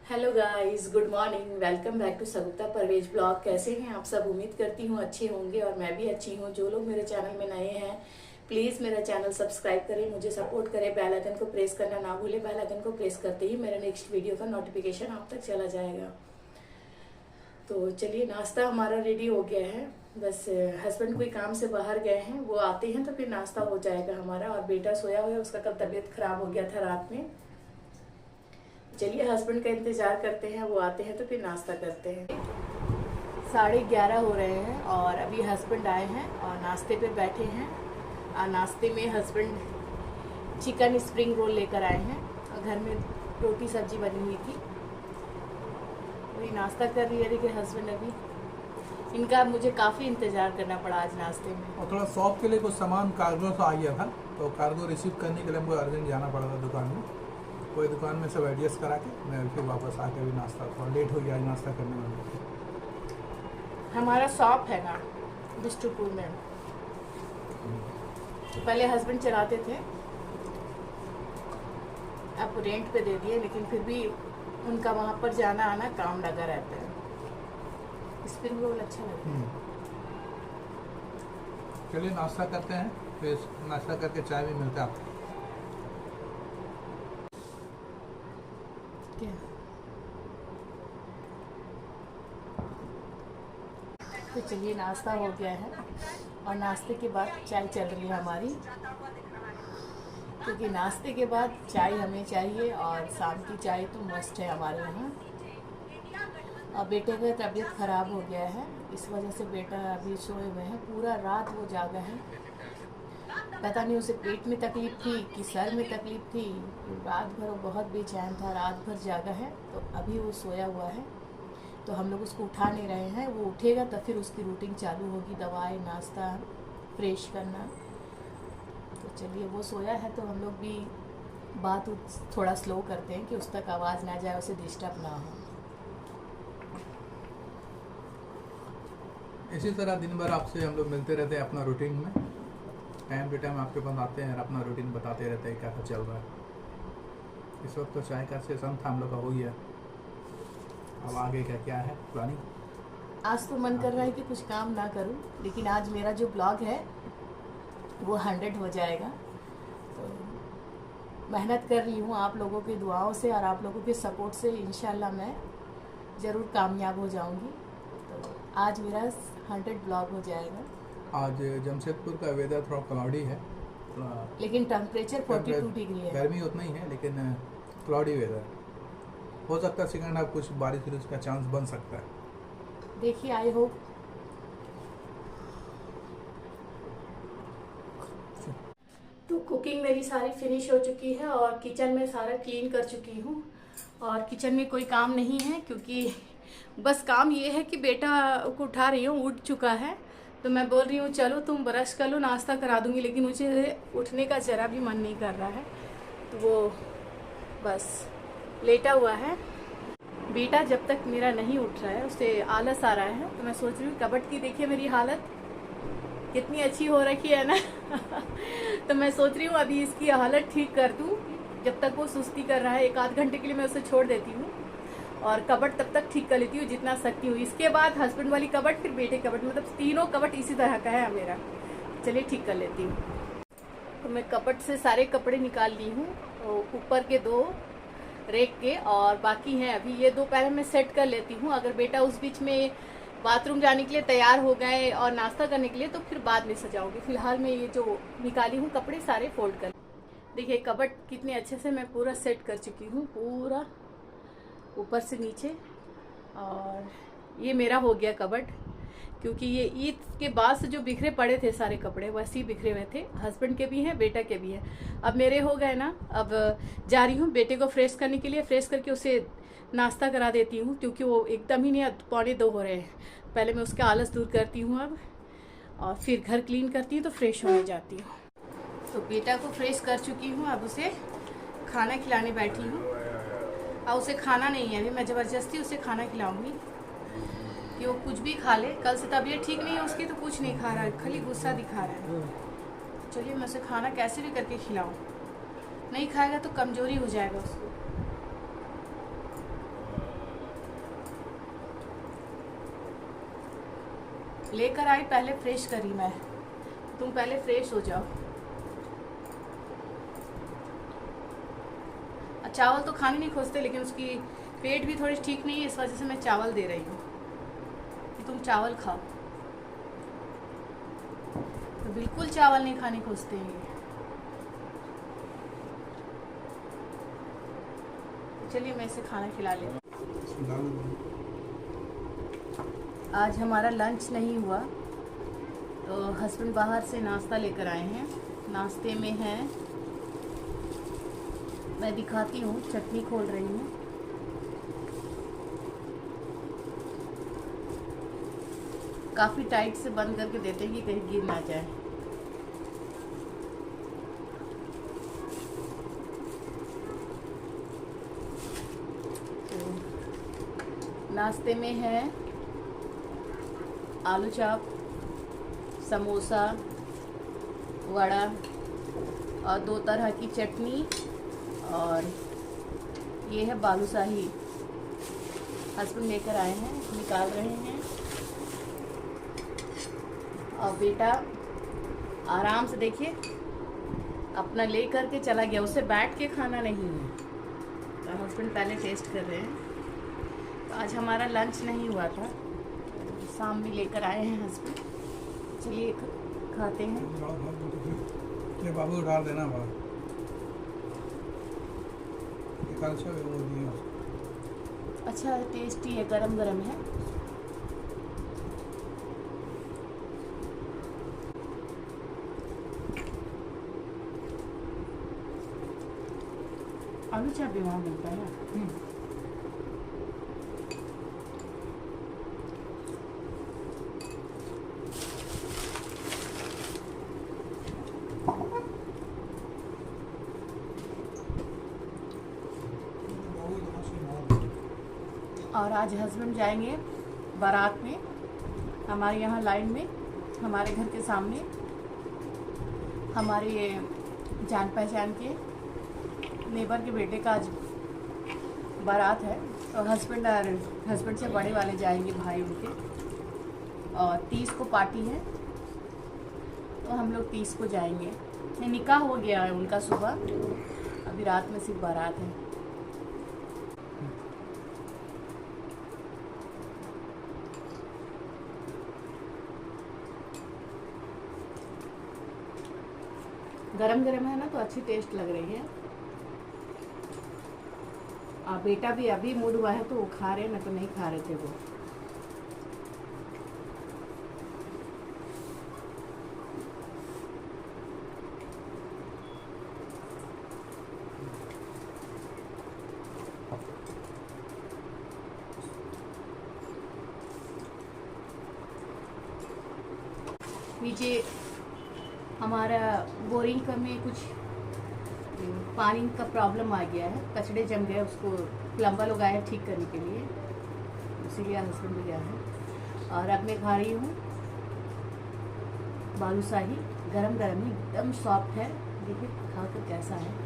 Hello guys, good morning. Welcome back to Shagufta Parvez blog. कैसे हैं आप सब? उम्मीद करती हूँ अच्छे होंगे और मैं भी अच्छी हूँ। जो लोग मेरे चैनल में नए हैं प्लीज़ मेरा चैनल सब्सक्राइब करें, मुझे सपोर्ट करें, बेल आइकन को प्रेस करना ना भूलें। बेल आइकन को प्रेस करते ही मेरा नेक्स्ट वीडियो का नोटिफिकेशन आप तक चला जाएगा। तो चलिए, नाश्ता हमारा रेडी हो गया है। बस हस्बैंड कोई काम से बाहर गए हैं, वो आते हैं तो फिर नाश्ता हो जाएगा हमारा। और बेटा सोया हुआ है, उसका कल तबीयत खराब हो गया था रात में। चलिए, हस्बैंड का इंतजार करते हैं, वो आते हैं तो फिर नाश्ता करते हैं। 11:30 हो रहे हैं और अभी हस्बैंड आए हैं और नाश्ते पे बैठे हैं। और नाश्ते में हस्बैंड चिकन स्प्रिंग रोल लेकर आए हैं और घर में रोटी सब्जी बनी हुई थी, वही नाश्ता कर रही है। देखिए हस्बैंड अभी, इनका मुझे काफ़ी इंतज़ार करना पड़ा आज नाश्ते में। और थोड़ा शॉप के लिए कुछ सामान कार्गो से आ गया था, तो कार्गो रिसीव करने के लिए हमको अर्जेंट जाना पड़ा था दुकान में। कोई दुकान में सब एडजस्ट करा के मैं फिर वापस आके भी नाश्ता, थोड़ा लेट हो गया आज नाश्ता करने में। हमारा शॉप है ना बिष्टुपुर में, तो पहले हस्बैंड चलाते थे, अब रेंट पे दे दिए, लेकिन फिर भी उनका वहाँ पर जाना आना काम लगा रहता है। स्प्रिंग रोल अच्छा लगता है। चलिए नाश्ता करते हैं, फिर नाश्ता करके चाय भी मिलता है आपको। तो चलिए, नाश्ता हो गया है और नाश्ते के बाद चाय चल रही है हमारी, क्योंकि नाश्ते के बाद चाय हमें चाहिए और शाम की चाय तो मस्ट है हमारे यहाँ। और बेटे का तबीयत ख़राब हो गया है, इस वजह से बेटा अभी सोए हुए हैं। पूरा रात वो जागा है, पता नहीं उसे पेट में तकलीफ़ थी कि सर में तकलीफ़ थी। रात भर वो बहुत बेचैन था, रात भर जागा है। तो अभी वो सोया हुआ है, तो हम लोग उसको उठा नहीं रहे हैं। वो उठेगा तो फिर उसकी रूटीन चालू होगी, दवाई, नाश्ता, फ्रेश करना। तो चलिए, वो सोया है तो हम लोग भी बात थोड़ा स्लो करते हैं कि उस तक आवाज़ ना जाए, उसे डिस्टर्ब ना हो। इसी तरह दिन भर आपसे हम लोग मिलते रहते हैं अपना रूटीन में, टाइम टू टाइम आपके पास आते हैं और अपना रूटीन बताते रहते हैं क्या क्या चल रहा है। इस वक्त तो चाय का सेशन था हम लोग का, हो गया। अब आगे क्या क्या है प्लानिंग? आज तो मन कर रहा है कि कुछ काम ना करूं, लेकिन आज मेरा जो ब्लॉग है वो 100 हो जाएगा। तो मेहनत कर रही हूँ आप लोगों की दुआओं से और आप लोगों के सपोर्ट से। इंशाल्लाह मैं ज़रूर कामयाब हो जाऊँगी। तो आज मेरा 100 ब्लॉग हो जाएगा। आज जमशेदपुर का वेदर थोड़ा क्लाउडी है, लेकिन टेम्परेचर 42 डिग्री है। गर्मी उतना ही है, लेकिन क्लाउडी वेदर हो सकता है। सेकंड हाफ कुछ बारिश का चांस बन सकता है, देखिए, आई होप। तो कुकिंग मेरी सारी फिनिश हो चुकी है और किचन में सारा क्लीन कर चुकी हूँ। और किचन में कोई काम नहीं है, क्योंकि बस काम ये है कि बेटा को उठा रही हूँ, उठ चुका है। तो मैं बोल रही हूँ चलो तुम ब्रश कर लो, नाश्ता करा दूँगी, लेकिन मुझे उठने का ज़रा भी मन नहीं कर रहा है। तो वो बस लेटा हुआ है। बेटा जब तक मेरा नहीं उठ रहा है, उसे आलस आ रहा है। तो मैं सोच रही हूँ कबर्ड की देखिए मेरी हालत कितनी अच्छी हो रखी है ना। तो मैं सोच रही हूँ अभी इसकी हालत ठीक कर दूँ। जब तक वो सुस्ती कर रहा है, 1-8 घंटे के लिए मैं उसे छोड़ देती हूँ और कबर्ड तब तक ठीक कर लेती हूँ जितना सकती हूँ। इसके बाद हस्बैंड वाली कबर्ड, फिर बेटे कबर्ड, मतलब तीनों कबर्ड इसी तरह का है मेरा। चलिए, ठीक कर लेती हूँ। तो मैं कबर्ड से सारे कपड़े निकाल ली हूँ, ऊपर के 2 रेक के, और बाकी हैं अभी ये 2 पहले मैं सेट कर लेती हूँ। अगर बेटा उस बीच में बाथरूम जाने के लिए तैयार हो गए और नाश्ता करने के लिए, तो फिर बाद में सजाऊंगी। फिलहाल मैं ये जो निकाली हूँ कपड़े सारे फोल्ड कर। देखिए कबर्ड कितने अच्छे से मैं पूरा सेट कर चुकी हूँ, पूरा ऊपर से नीचे। और ये मेरा हो गया कबर्ड, क्योंकि ये ईद के बाद से जो बिखरे पड़े थे सारे कपड़े वैसे ही बिखरे हुए थे। हस्बैंड के भी हैं, बेटा के भी हैं। अब मेरे हो गए ना। अब जा रही हूँ बेटे को फ्रेश करने के लिए, फ्रेश करके उसे नाश्ता करा देती हूँ, क्योंकि वो एकदम ही नहीं, 1:45 हो रहे हैं। पहले मैं उसका आलस दूर करती हूँ अब, और फिर घर क्लीन करती हूँ तो फ्रेश होने जाती हूँ। तो बेटा को फ्रेश कर चुकी हूँ, अब उसे खाना खिलाने बैठी हूँ। और उसे खाना नहीं है अभी, मैं ज़बरदस्ती उसे खाना खिलाऊँगी कि वो कुछ भी खा ले। कल से तबीयत ठीक नहीं है उसकी, तो कुछ नहीं खा रहा है, खाली गुस्सा दिखा रहा है। चलिए, मैं उसे खाना कैसे भी करके खिलाऊँ। नहीं खाएगा तो कमज़ोरी हो जाएगा उसको। लेकर आई, पहले फ्रेश करी मैं। तुम पहले फ्रेश हो जाओ। चावल तो खाने नहीं खोजते, लेकिन उसकी पेट भी थोड़ी ठीक नहीं है, इस वजह से मैं चावल दे रही हूँ कि तुम चावल खाओ। तो बिल्कुल चावल नहीं खाने खोजते हैं ये। चलिए मैं इसे खाना खिला लेती हूँ। आज हमारा लंच नहीं हुआ, तो हस्बैंड बाहर से नाश्ता लेकर आए हैं। नाश्ते में है, मैं दिखाती हूँ, चटनी खोल रही हूँ। काफ़ी टाइट से बंद करके देते हैं कि कहीं गिर ना जाए। तो नाश्ते में है आलू चाप, समोसा, वड़ा और 2 तरह की चटनी, और ये है बालूशाही। हस्बैंड लेकर आए हैं, निकाल रहे हैं। और बेटा आराम से देखिए अपना ले करके चला गया, उसे बैठ के खाना नहीं है। तो हस्बैंड पहले टेस्ट कर रहे हैं। तो आज हमारा लंच नहीं हुआ था, शाम में लेकर आए हैं हस्बैंड। चलिए खाते हैं। ये बाबू डाल देना बाबू। अच्छा टेस्टी है, गरम गरम है। आलू चाप भी वहाँ मिलता है। और आज हस्बैंड जाएंगे बारात में, हमारे यहाँ लाइन में, हमारे घर के सामने हमारे जान पहचान के नेबर के बेटे का आज बारात है। और हस्बैंड से बड़े वाले जाएंगे, भाई उनके। और 30 को पार्टी है, तो हम लोग 30 को जाएंगे। निकाह हो गया है उनका सुबह, अभी रात में सिर्फ बारात है। गरम गरम है ना, तो अच्छी टेस्ट लग रही है। बेटा भी अभी मूड हुआ है तो वो खा रहे, ना तो नहीं खा रहे थे वो। नीचे हमारा बोरिंग का में कुछ पानी का प्रॉब्लम आ गया है, कचड़े जम गए, उसको प्लम्बर लोग आए ठीक करने के लिए, इसीलिए हस्बैंड भी गया है। और अब मैं खा रही हूँ बालूशाही, गरम गरम ही, एकदम सॉफ्ट है। देखिए खा कर कैसा है।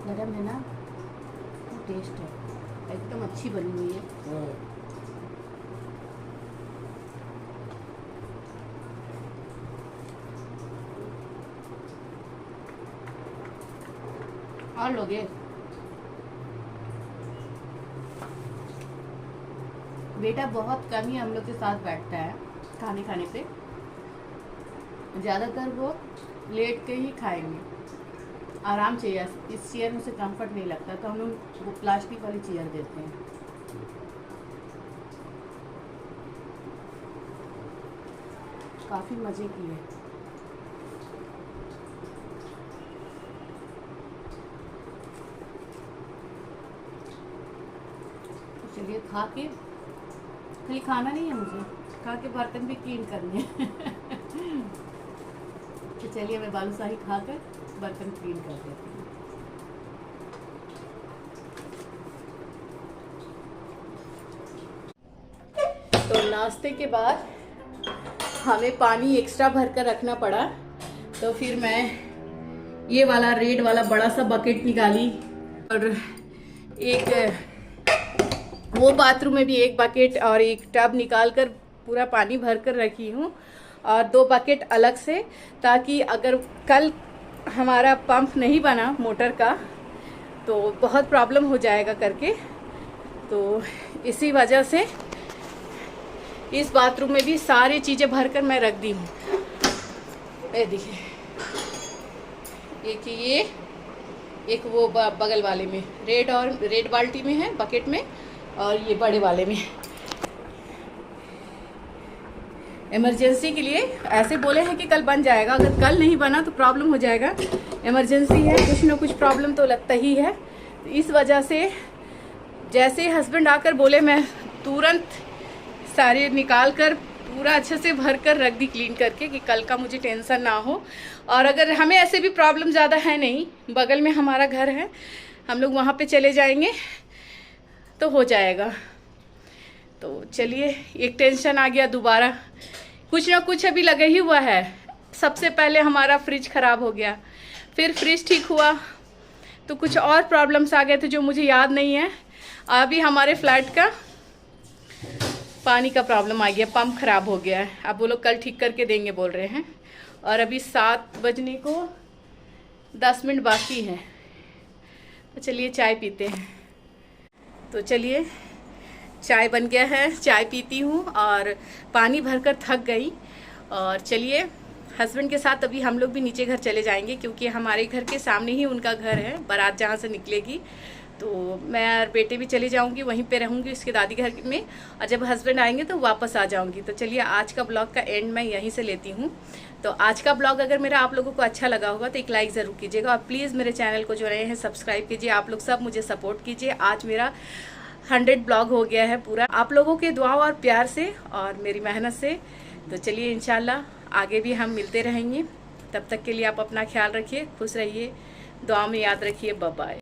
गरम है ना, टेस्ट है, एकदम अच्छी बनी हुई है। और लोगे बेटा बहुत कम ही हम लोग के साथ बैठता है खाने पे, ज़्यादातर वो लेट के ही खाएंगे। आराम चाहिए, इस चेयर में से कंफर्ट नहीं लगता, तो हम लोग वो प्लास्टिक वाली चेयर देते हैं। काफ़ी मज़े की है। तो चलिए खा के, खाली खाना नहीं है मुझे, खा के बर्तन भी क्लीन करने हैं। तो चलिए मैं बालूशाही खाकर बर्तन क्लीन कर देती हूँ। तो नाश्ते के बाद हमें पानी एक्स्ट्रा भर कर रखना पड़ा, तो फिर मैं ये वाला रेड वाला बड़ा सा बकेट निकाली और एक वो बाथरूम में भी एक बकेट और एक टब निकाल कर पूरा पानी भर कर रखी हूँ और 2 बकेट अलग से, ताकि अगर कल हमारा पंप नहीं बना मोटर का तो बहुत प्रॉब्लम हो जाएगा करके। तो इसी वजह से इस बाथरूम में भी सारी चीज़ें भर कर मैं रख दी हूँ। ये देखिए, एक ये, एक वो बगल वाले में रेड बाल्टी में है बकेट में, और ये बड़े वाले में इमरजेंसी के लिए। ऐसे बोले हैं कि कल बन जाएगा, अगर कल नहीं बना तो प्रॉब्लम हो जाएगा। इमरजेंसी है, कुछ ना कुछ प्रॉब्लम तो लगता ही है। इस वजह से जैसे हस्बैंड आकर बोले, मैं तुरंत सारे निकाल कर पूरा अच्छे से भर कर रख दी क्लीन करके, कि कल का मुझे टेंशन ना हो। और अगर हमें ऐसे भी प्रॉब्लम ज़्यादा है नहीं, बगल में हमारा घर है, हम लोग वहाँ पे चले जाएंगे तो हो जाएगा। तो चलिए, एक टेंशन आ गया दोबारा, कुछ ना कुछ अभी लगा ही हुआ है। सबसे पहले हमारा फ्रिज ख़राब हो गया, फिर फ्रिज ठीक हुआ तो कुछ और प्रॉब्लम्स आ गए थे जो मुझे याद नहीं है। अभी हमारे फ्लैट का पानी का प्रॉब्लम आ गया, पंप खराब हो गया है। अब वो लोग कल ठीक करके देंगे बोल रहे हैं, और अभी 7 बजने को 10 मिनट बाकी है। तो चलिए चाय पीते हैं। तो चलिए, चाय बन गया है, चाय पीती हूँ और पानी भरकर थक गई। और चलिए, हस्बैंड के साथ अभी हम लोग भी नीचे घर चले जाएंगे, क्योंकि हमारे घर के सामने ही उनका घर है, बारात जहाँ से निकलेगी। तो मैं और बेटे भी चली जाऊंगी, वहीं पे रहूंगी उसके दादी घर में, और जब हस्बैंड आएंगे तो वापस आ जाऊंगी। तो चलिए, आज का ब्लॉग का एंड मैं यहीं से लेती हूँ। तो आज का ब्लॉग अगर मेरा आप लोगों को अच्छा लगा होगा तो एक लाइक ज़रूर कीजिएगा, और प्लीज़ मेरे चैनल को जो नए हैं सब्सक्राइब कीजिए। आप लोग सब मुझे सपोर्ट कीजिए। आज मेरा 100 ब्लॉग हो गया है पूरा, आप लोगों के दुआ और प्यार से और मेरी मेहनत से। तो चलिए, इंशाल्लाह आगे भी हम मिलते रहेंगे। तब तक के लिए आप अपना ख्याल रखिए, खुश रहिए, दुआ में याद रखिए। Bye bye.